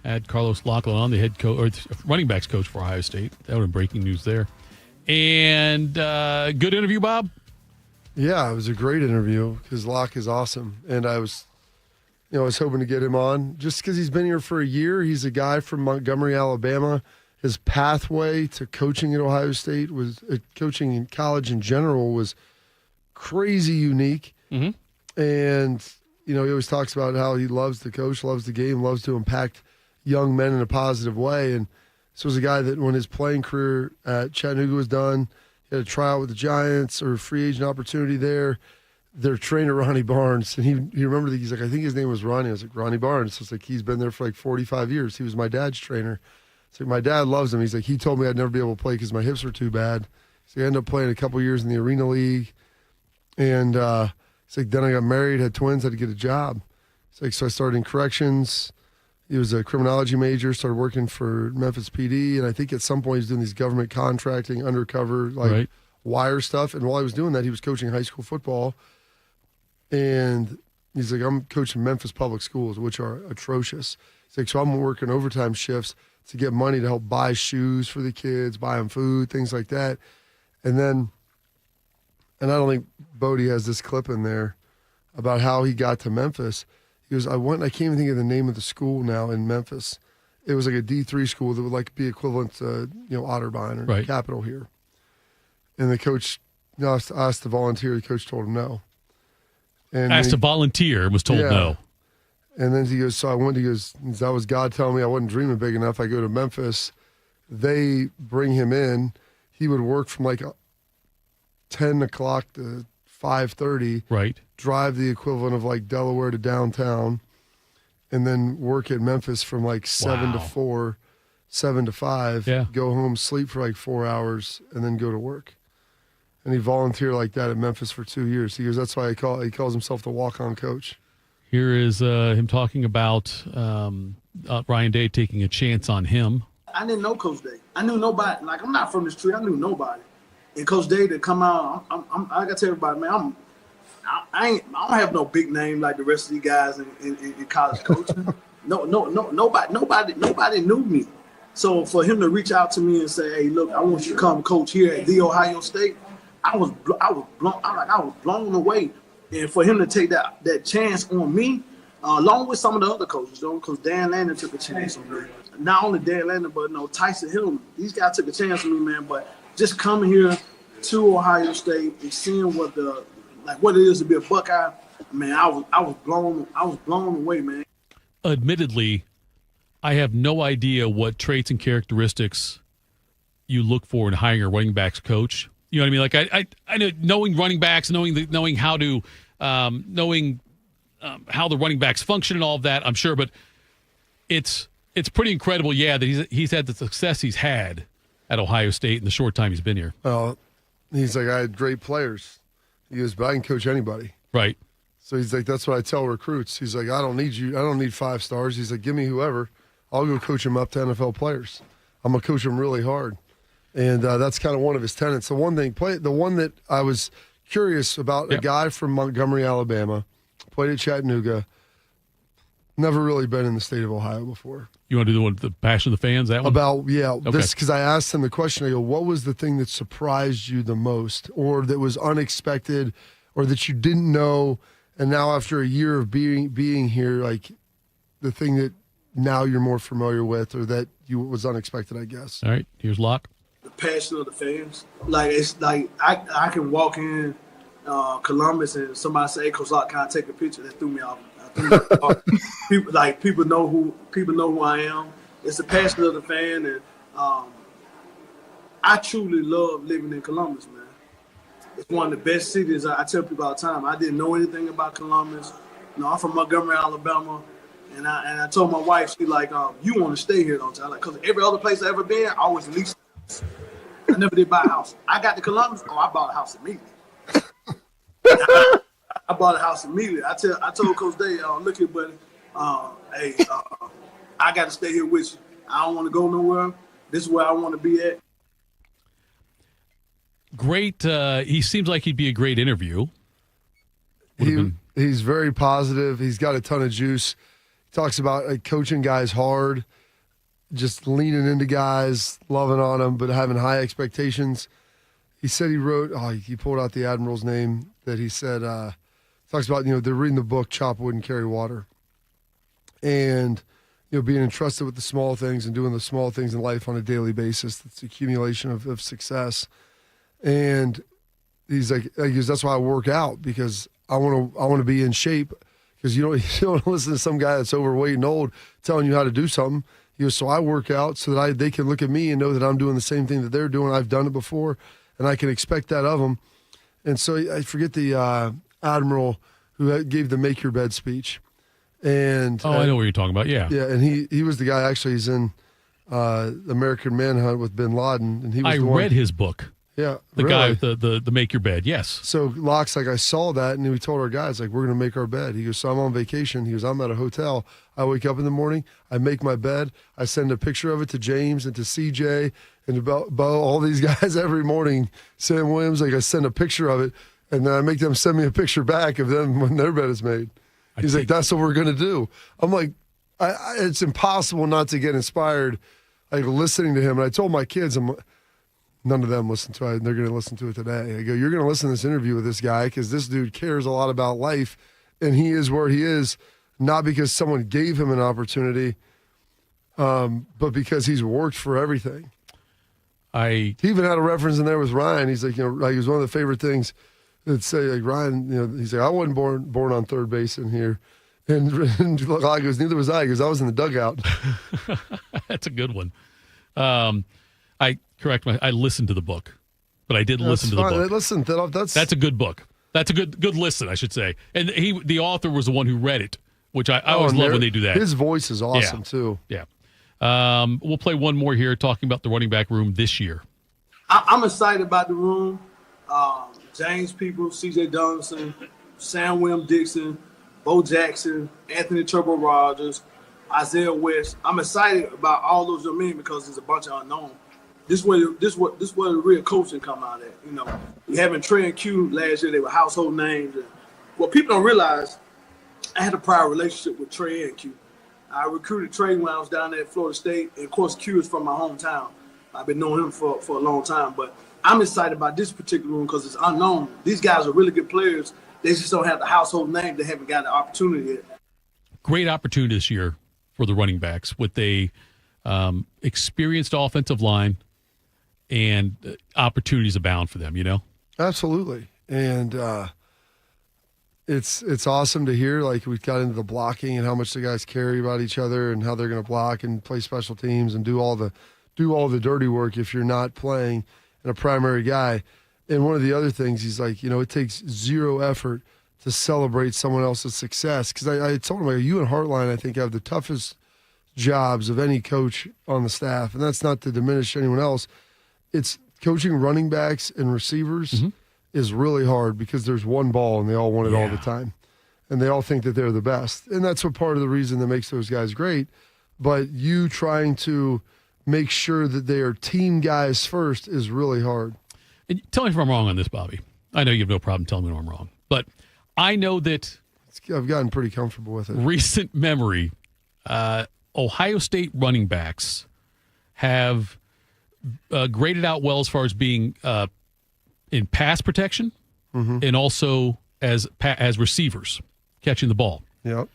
Had Carlos Locklyn on, the head coach or running backs coach for Ohio State. That would have been breaking news there. And good interview, Bob. Yeah, it was a great interview because Locke is awesome, and I was hoping to get him on just because he's been here for a year. He's a guy from Montgomery, Alabama. His pathway to coaching at Ohio State coaching in college in general was crazy unique. Mm-hmm. And he always talks about how he loves to coach, loves the game, loves to impact young men in a positive way. And this was a guy that when his playing career at Chattanooga was done, he had a tryout with the Giants or a free agent opportunity there. Their trainer, Ronnie Barnes, and he remembered that he's like, I think his name was Ronnie. I was like, Ronnie Barnes. So it's like, he's been there for like 45 years. He was my dad's trainer. So my dad loves him. He's like, he told me I'd never be able to play because my hips were too bad. So I ended up playing a couple years in the Arena League. And it's like, then I got married, had twins, had to get a job. It's like, so I started in corrections. He was a criminology major, started working for Memphis PD, and I think at some point he was doing these government contracting, undercover, wire stuff. And while he was doing that, he was coaching high school football. And he's like, I'm coaching Memphis public schools, which are atrocious. He's like, so I'm working overtime shifts to get money to help buy shoes for the kids, buy them food, things like that. And I don't think Bodie has this clip in there about how he got to Memphis. He goes, I can't even think of the name of the school now in Memphis. It was like a D3 school that would be equivalent to, Otterbein or Capital here. And the coach asked to volunteer. The coach told him no. And asked to volunteer and was told no. And then he goes, that was God telling me I wasn't dreaming big enough. I go to Memphis. They bring him in. He would work from 10 o'clock to 5:30. Right. Drive the equivalent of Delaware to downtown, and then work at Memphis from 7 to 4, 7 to 5. Yeah. Go home, sleep for 4 hours, and then go to work. And he volunteered like that at Memphis for 2 years. He goes, that's why he calls himself the walk-on coach. Here is him talking about Ryan Day taking a chance on him. I didn't know Coach Day. I knew nobody. I'm not from this tree. I knew nobody. And Coach Day to come out, I got to tell everybody, man, I don't have no big name like the rest of these guys in college coaching. Nobody knew me. So for him to reach out to me and say, hey, look, I want you to come coach here at The Ohio State, I was blown away. And for him to take that chance on me, along with some of the other coaches, because Dan Landon took a chance on me. Not only Dan Landon, but Tyson Hill. These guys took a chance on me, man. But just coming here to Ohio State and seeing what it is to be a Buckeye, man, I was blown away, man. Admittedly, I have no idea what traits and characteristics you look for in hiring a running backs coach. You know what I mean? I know, knowing running backs, knowing how to how the running backs function and all of that, I'm sure, but it's pretty incredible, that he's had the success he's had at Ohio State in the short time he's been here. Well, he's like, I had great players. He goes, but I can coach anybody. Right. So he's like, that's what I tell recruits. He's like, I don't need you. I don't need 5 stars. He's like, give me whoever. I'll go coach him up to NFL players. I'm going to coach him really hard. And that's kind of one of his tenets. The one that I was curious about, a guy from Montgomery, Alabama, played at Chattanooga, never really been in the state of Ohio before. You want to do the passion of the fans, that one? Okay. This, because I asked him the question, I go, what was the thing that surprised you the most, or that was unexpected, or that you didn't know, and now after a year of being here, the thing that now you're more familiar with, or that was unexpected, I guess. All right, here's Locke. The passion of the fans. It's I can walk in Columbus and somebody say, hey, Coach Locke, can I take a picture? That threw me off. People know who I am. It's the passion of the fan, and I truly love living in Columbus, man. It's one of the best cities. I tell people all the time. I didn't know anything about Columbus. I'm from Montgomery, Alabama, and I told my wife, she you want to stay here, don't you? Because every other place I ever been, I always leased. I never did buy a house. I got to Columbus, I bought a house immediately. I bought a house immediately. I told Coach Day, look here, buddy, I got to stay here with you. I don't want to go nowhere. This is where I want to be at. Great. He seems like he'd be a great interview. He's very positive. He's got a ton of juice. talks about like coaching guys hard, just leaning into guys, loving on them, but having high expectations. He said he wrote, he pulled out the Admiral's name that he said, talks about, they're reading the book, Chop Wood and Carry Water. And, being entrusted with the small things and doing the small things in life on a daily basis. That's the accumulation of success. And he's like, that's why I work out, because I want to be in shape, because you don't want to listen to some guy that's overweight and old telling you how to do something. He goes, so I work out so that they can look at me and know that I'm doing the same thing that they're doing. I've done it before, and I can expect that of them. And so I forget the Admiral who gave the Make Your Bed speech. And I know what you're talking about. Yeah. Yeah, and he was the guy, actually, he's in American Manhunt with bin Laden. And he was read his book. Yeah. The guy with the Make Your Bed, yes. So Locke's like, I saw that, and we told our guys, like, we're going to make our bed. He goes, so I'm on vacation. He goes, I'm at a hotel. I wake up in the morning, I make my bed, I send a picture of it to James and to CJ and to Bo, all these guys every morning. Sam Williams, like, I send a picture of it, and then I make them send me a picture back of them when their bed is made. He's like, that's what we're going to do. I'm like, it's impossible not to get inspired, like, listening to him. And I told my kids, none of them listen to it, and they're going to listen to it today. I go, you're going to listen to this interview with this guy because this dude cares a lot about life, and he is where he is, not because someone gave him an opportunity, but because he's worked for everything. He even had a reference in there with Ryan. He's like, like, it was one of the favorite things that say, like, Ryan, he's like, I wasn't born on third base in here. And I goes, neither was I. He goes, I was in the dugout. That's a good one. I listened to the book, but I did listen to the book. That's a good book. That's a good listen, I should say. And the author was the one who read it, which I always love when they do that. His voice is awesome, too. Yeah. We'll play one more here, talking about the running back room this year. I'm excited about the room. James Peoples, C.J. Donaldson, Sam Williams-Dixon, Bo Jackson, Anthony Turbo Rogers, Isaiah West. I'm excited about all those young men because there's a bunch of unknown. This is where the real coaching come out at. We having Trey and Q last year. They were household names. And what people don't realize, I had a prior relationship with Trey and Q. I recruited Trey when I was down there at Florida State, and of course Q is from my hometown. I've been knowing him for a long time, but I'm excited about this particular room because it's unknown. These guys are really good players. They just don't have the household name. They haven't got the opportunity yet. Great opportunity this year for the running backs with a experienced offensive line, and opportunities abound for them, Absolutely. And it's awesome to hear, like, we got into the blocking and how much the guys care about each other and how they're going to block and play special teams and do all the dirty work if you're not playing and a primary guy. And one of the other things, he's like, it takes zero effort to celebrate someone else's success. Because I told him, you and Hartline, I think, have the toughest jobs of any coach on the staff. And that's not to diminish anyone else. It's coaching running backs and receivers is really hard because there's one ball and they all want it all the time. And they all think that they're the best. And that's what part of the reason that makes those guys great. But you trying to make sure that they are team guys first is really hard. And tell me if I'm wrong on this, Bobby. I know you have no problem telling me when I'm wrong. But I know that I've gotten pretty comfortable with it. Recent memory, Ohio State running backs have graded out well as far as being in pass protection and also as receivers catching the ball. Yep.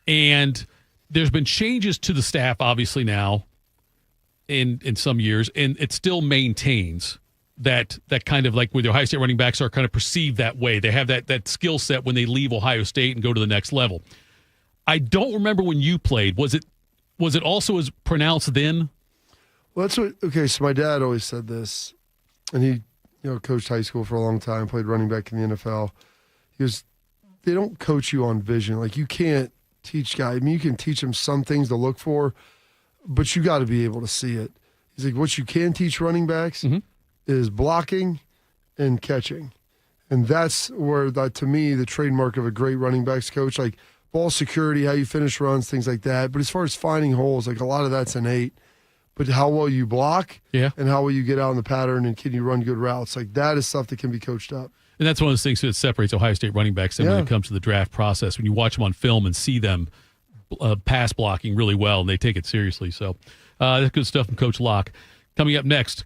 And there's been changes to the staff, obviously, now in some years, and it still maintains that kind of, like, with the Ohio State running backs are kind of perceived that way. They have that skill set when they leave Ohio State and go to the next level. I don't remember when you played. Was it also as pronounced then? Well, so my dad always said this, and he, coached high school for a long time, played running back in the NFL. He goes, they don't coach you on vision. Like, you can't teach guys. I mean, you can teach them some things to look for, but you got to be able to see it. He's like, what you can teach running backs is blocking and catching. And that's where, to me, the trademark of a great running backs coach, like ball security, how you finish runs, things like that. But as far as finding holes, like, a lot of that's innate. But how well you block and how well you get out in the pattern and can you run good routes, like, that is stuff that can be coached up. And that's one of those things that separates Ohio State running backs when it comes to the draft process. When you watch them on film and see them pass blocking really well, and they take it seriously. So that's good stuff from Coach Lock. Coming up next,